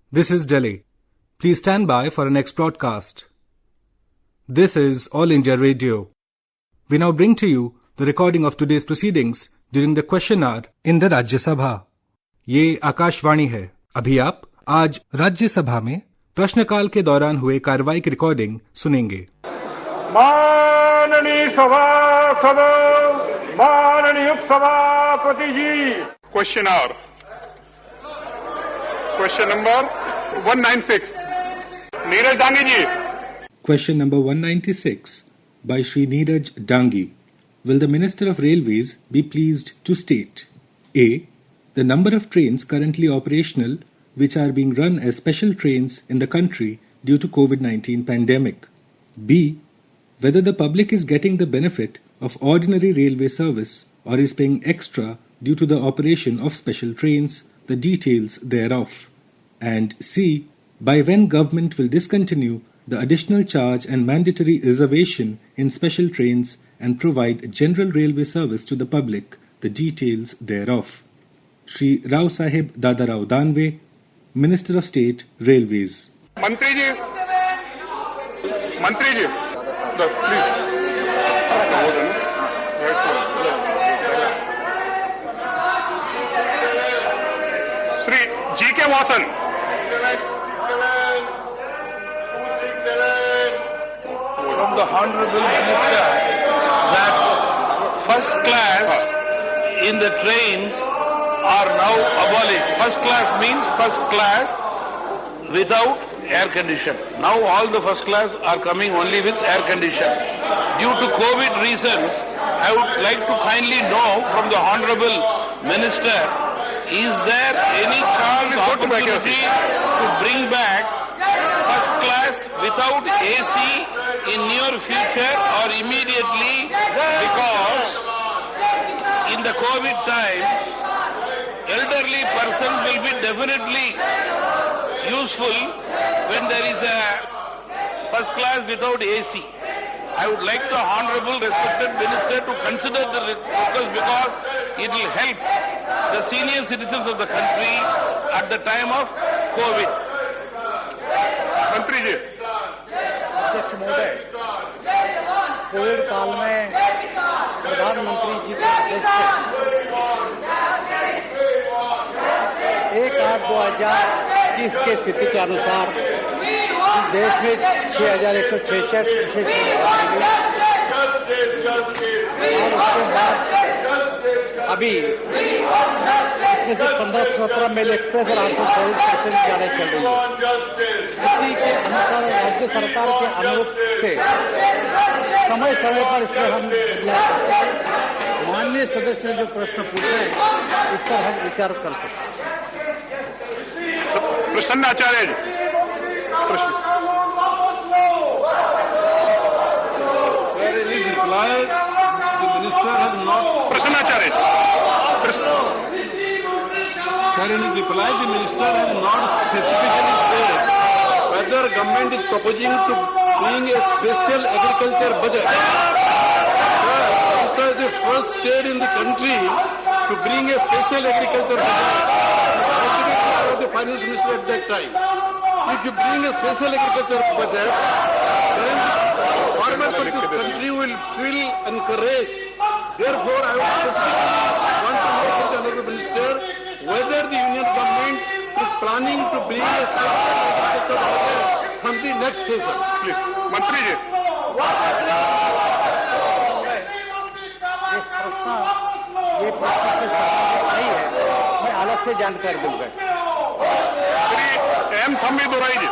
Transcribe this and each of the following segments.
This is Delhi. Please stand by for our next broadcast. This is All India Radio. We now bring to you the recording of today's proceedings during the question hour in the Rajya Sabha. ये आकाशवाणी है. अभी आप आज राज्य सभा में प्रश्नकाल के दौरान हुए कार्रवाई की रिकॉर्डिंग सुनेंगे. माननीय सभासद, माननीय उपसभापति जी. Question hour. Question number 196. Neeraj Dangi ji. Question number 196 by Shri Neeraj Dangi. Will the Minister of Railways be pleased to state A. The number of trains currently operational which are being run as special trains in the country due to COVID-19 pandemic. B. Whether the public is getting the benefit of ordinary railway service or is paying extra due to the operation of special trains, the details thereof. And C. By when government will discontinue the additional charge and mandatory reservation in special trains and provide general railway service to the public, the details thereof. Shri Rao Sahib Dadarao Danve, Minister of State, Railways. मंत्री जी, please. Shri जी के Vasan. From the Honorable Minister that first class in the trains are now abolished. First class means first class without air condition. Now all the first class are coming only with air condition. Due to COVID reasons, I would like to kindly know from the Honorable Minister, is there any chance or opportunity to bring back first class without AC in near future or immediately, because in the COVID time, elderly person will be definitely useful when there is a first class without AC. I would like the Honorable respected Minister to consider the request because it will help the senior citizens of the country at the time of COVID. मंत्री जी. अध्यक्ष महोदय, Covid काल में प्रधानमंत्री जी के आदेश से 1/8/2021 की स्थिति के अनुसार इस देश में 6,166 विशेष और उसके बाद अभी इसमें से 15-17 मेल एक्सप्रेस और 824 पैसेंजर गाड़ियां चल रही है. स्थिति के अनुसार राज्य सरकार के अनुरोध से समय समय पर इसमें हम बदलाव करते हैं. माननीय सदस्य ने जो प्रश्न पूछे हैं इस पर हम विचार कर सकते हैं. प्रसन्न आचार्य जी. प्रश्न. Sir, in his reply, the minister has not. प्रसन्न आचार्य जी. Sir, in his reply, the minister has not specifically said whether government is proposing to bring a special agriculture budget. Sir, this is the first state in the country to bring a special agriculture budget. I was the finance minister at that time. If you bring a special agriculture budget, then farmers of this country will feel encouraged. Therefore, I would specifically want to know from the Honorable Minister whether the Union government is planning to bring a special agriculture budget from the next session. Please. मंत्री जी. ये प्रश्न से सरकार नहीं है, मैं अलग से जानकारी दूंगा. Shri M Thambi Durai ji.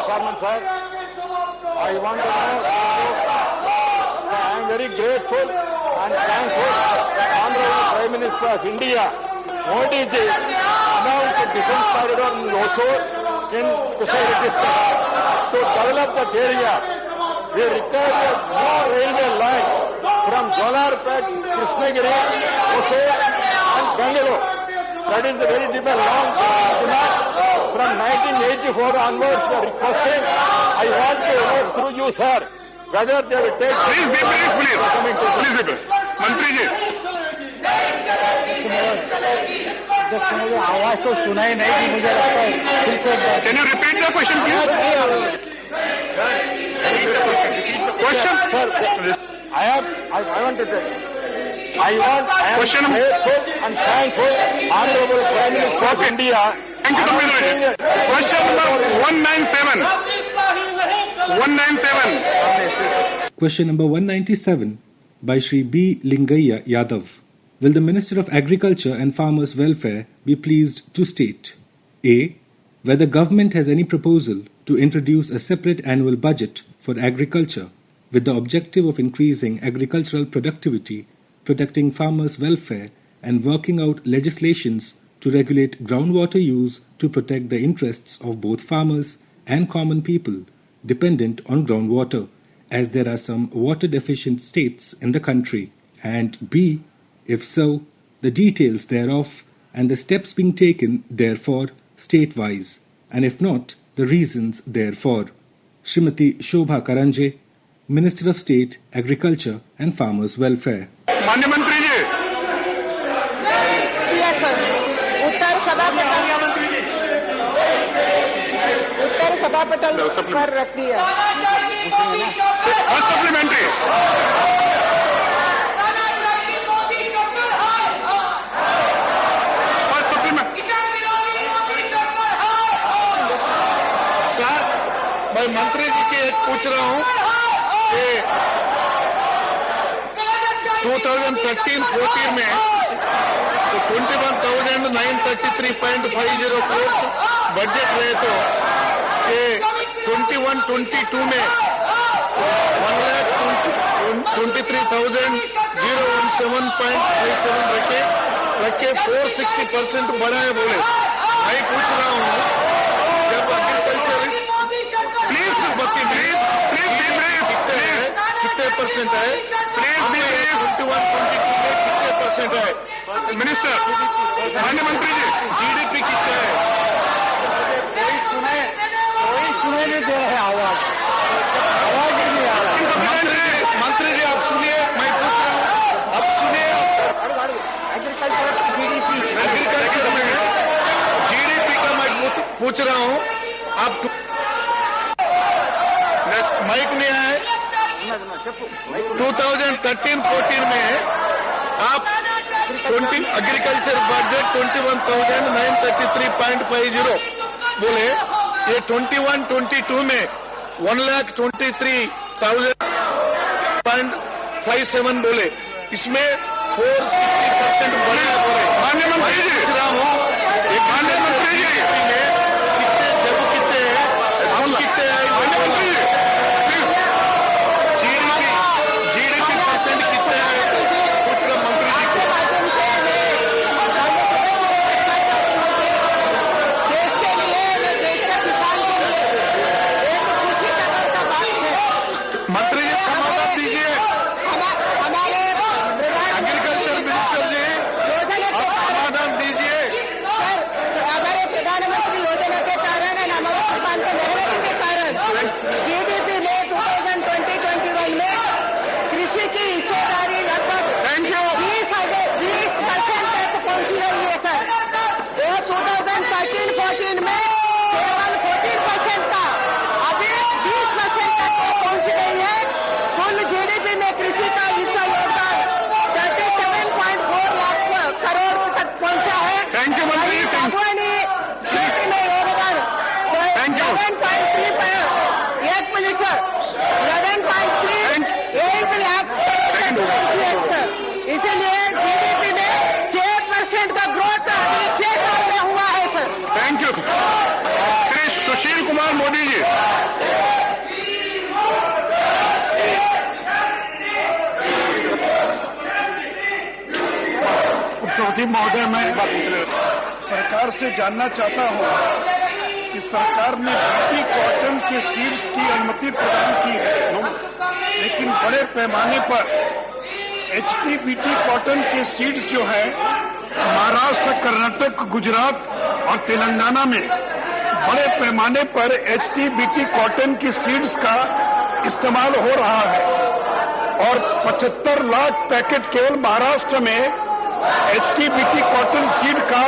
Chairman sir, I want to know, I am very grateful and thankful to Honorable Prime Minister of India, Modi ji, announced a defense corridor in Hosur in Kashmir district to develop that area. We require more railway line from Jolarpet, Krishnagiri, Hosur and Bangalore. That is a very long demand. From 1984 onwards, we are requesting. I want to know through you, sir, whether they will take. Please be brief, please. Please be brief. मंत्री जी. अध्यक्ष मुझे आवाज तो सुनाई नहीं दी, मुझे लगता है फिर से Can you repeat the question, please? Question? Sir, I want to tell. I am Question. grateful and thankful, Honorable Prime Minister of India. Thank you, Dr. Raj. Question number 197. 197. Question number 197 by Shri B. Lingayya Yadav. Will the Minister of Agriculture and Farmers' Welfare be pleased to state A. Whether government has any proposal to introduce a separate annual budget for agriculture with the objective of increasing agricultural productivity, protecting farmers' welfare and working out legislations to regulate groundwater use to protect the interests of both farmers and common people dependent on groundwater, as there are some water deficient states in the country, and B. If so, the details thereof and the steps being taken therefore state-wise, and if not, the reasons therefore. Srimati Shobha Karanje, Minister of State, Agriculture and Farmers' Welfare. माननीय मंत्री जी, दिया sir. उत्तर सभापटल पर रख दिया। first supplementary. First supplementary. Sir, मैं मंत्री जी की एक पूछ रहा हूँ कि 2013-14 में तो 21,933.50 करोड़ बजट रहे तो ये 21-22 में 1,23,017.57 रखे 460% बढ़ाए बोले। मैं पूछ रहा हूँ जब एग्रीकल्चर Please, कितने परसेंट है? Please, 21-22 में कितने परसेंट है? मिनिस्टर, माननीय मंत्री जी, जीडीपी कितना है? कोई सुनाई नहीं दे रहे, आवाज ही नहीं आ रहा। मंत्री जी आप सुनिए, मैं पूछ रहा हूँ, अब सुनिए। एग्रीकल्चर में जीडीपी का मैं पूछ रहा हूँ, आप माइक नहीं आए। 2013-14 में आप एग्रीकल्चर बजट 21,933.50 बोले, ये 21-22 में 1,23,000.57 बोले, इसमें 460% बढ़ा बोले। माननीय मंत्री जी, पूछ रहा हूँ माननीय मंत्री जी, में कितने जब कितने हैं, हम कितने हैं? माननीय मंत्री जी, जीडीपी परसेंट कितने हैं? पूछ रहा मंत्री जी को। देश के लिए, देश के किसान के लिए एक खुशी खबर का बात है। मंत्री जी समाधान दीजिए। हमारे एग्रीकल्चर मिनिस्टर जी योजना के आप समाधान दीजिए। सर, हमारे प्रधानमंत्री योजना के कारण और हमारे किसान के मेहनत के कारण जीडीपी में 2020-21 में कृषि की हिस्सेदारी लगभग 20% तक पहुंची रही है सर। वो 2013-14 में केवल 14% था, अभी 20% तक पहुंच गई है। कुल जीडीपी में कृषि का हिस्सा योगदान 37.4 लाख करोड़ तक पहुंचा है। Thank you, मंत्री जी। बागवानी क्षेत्र में योगदान 11.3 लाख सर। इसीलिए जीडीपी में 6% का ग्रोथ अभी 6 साल में हुआ है sir. Thank you. Shri Sushil Kumar Modi ji, उपसभापति महोदय, मैं सरकार से जानना चाहता हूँ कि सरकार ने बीटी कॉटन के सीड्स की अनुमति प्रदान की है, लेकिन बड़े पैमाने पर एचटी बीटी कॉटन के सीड्स जो है महाराष्ट्र, कर्नाटक, गुजरात और तेलंगाना में बड़े पैमाने पर एचटी बीटी कॉटन की सीड्स का इस्तेमाल हो रहा है और 75 लाख पैकेट केवल महाराष्ट्र में एचटी बीटी कॉटन सीड का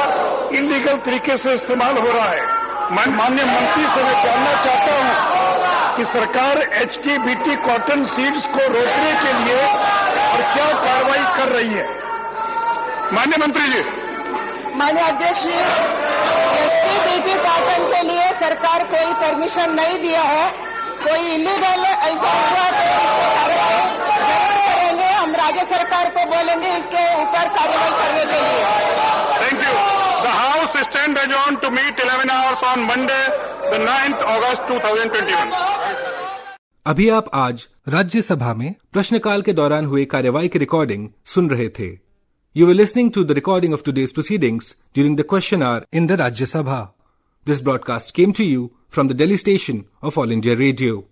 इलीगल तरीके से इस्तेमाल हो रहा है। माननीय मंत्री से मैं जानना चाहता हूं कि सरकार HTBT कॉटन सीड्स को रोकने के लिए और क्या कार्रवाई कर रही है। माननीय मंत्री जी। माननीय अध्यक्ष जी, HTBT कॉटन के लिए सरकार कोई परमिशन नहीं दिया है। कोई इलीगल ऐसा हुआ तो इसको कार्रवाई जरूर करेंगे। हम राज्य सरकार को बोलेंगे इसके ऊपर कार्रवाई करने के लिए। Thank you. The House stands adjourned to meet 11 hours on Monday, the 9th August 2021. अभी आप आज राज्यसभा में प्रश्नकाल के दौरान हुए कार्यवाही की रिकॉर्डिंग सुन रहे थे। You were listening to the recording of today's proceedings during the question hour in the Rajya Sabha. This broadcast came to you from the Delhi station of All India Radio.